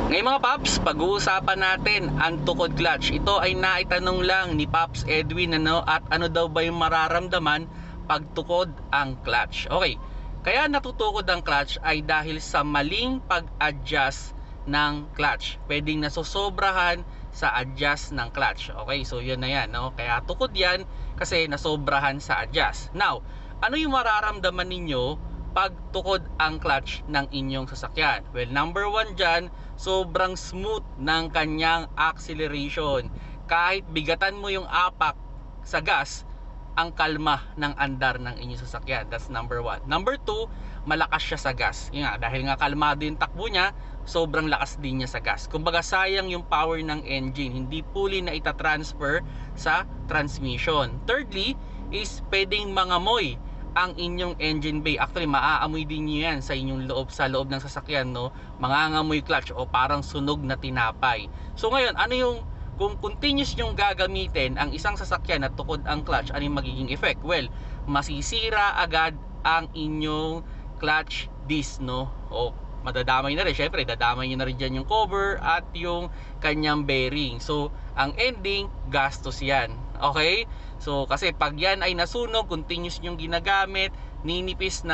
Ngayon mga Paps, pag-uusapan natin ang tukod clutch. Ito ay naitanong lang ni Paps Edwin at ano daw ba yung mararamdaman pag tukod ang clutch. Okay, kaya natutukod ang clutch ay dahil sa maling pag-adjust ng clutch. Pwedeng nasosobrahan sa adjust ng clutch. Okay, so yun na yan. Kaya tukod yan kasi nasobrahan sa adjust. Now, ano yung mararamdaman ninyo pag tukod ang clutch ng inyong sasakyan? Well, number one dyan, sobrang smooth ng kanyang acceleration. Kahit bigatan mo yung apak sa gas, ang kalma ng andar ng inyong sasakyan. That's number one. Number two, malakas siya sa gas. Yun nga, dahil nga kalmado yung takbo niya, sobrang lakas din niya sa gas. Kumbaga sayang yung power ng engine, hindi fully na itatransfer sa transmission. Thirdly, is pwedeng mangamoy ang inyong engine bay. Actually, maaamoy din nyo yan sa inyong loob, sa loob ng sasakyan, mangangamoy clutch o parang sunog na tinapay. So ngayon, ano yung, kung continuous nyong gagamitin ang isang sasakyan na tukod ang clutch, ano yung magiging effect? Well, masisira agad ang inyong clutch disc, o madadamay na rin, syempre dadamay nyo na rin dyan yung cover at yung kanyang bearing. So ang ending, gastos yan. Okay, so kasi pag yan ay nasunog, continuous yung ginagamit, ninipis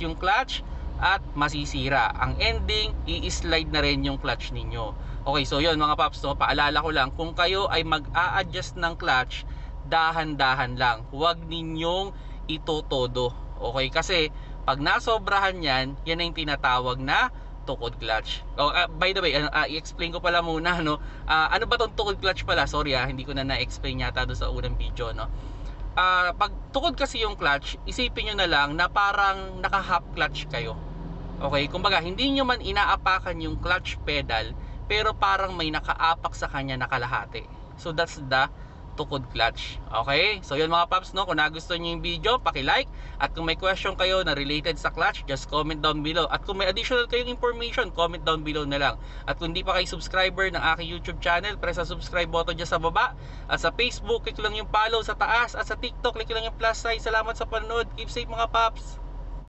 yung clutch at masisira. Ang ending, i-slide na rin yung clutch ninyo. Okay, so yun mga Paps, paalala ko lang, kung kayo ay mag-a-adjust ng clutch, dahan-dahan lang, huwag ninyong itotodo. Okay, kasi pag nasobrahan yan, yan ay tinatawag na tukod clutch. By the way, i-explain ko pala muna, ano ba tong tukod clutch pala? Sorry, hindi ko na na-explain yata doon sa unang video, pag tukod kasi yung clutch, isipin nyo na lang na parang naka-half clutch kayo. Okay, kumbaga hindi nyo man inaapakan yung clutch pedal, pero parang may nakaapak sa kanya na kalahati. So that's the tukod clutch. Okay, so yun mga Paps, kung nagustuhan nyo yung video, paki-like, at kung may question kayo na related sa clutch, just comment down below, at kung may additional kayong information, comment down below na lang. At kung di pa kayo subscriber ng aking YouTube channel, press sa subscribe button dyan sa baba, at sa Facebook, click lang yung follow sa taas, at sa TikTok, click lang yung plus sign. Salamat sa panonood, keep safe mga Paps.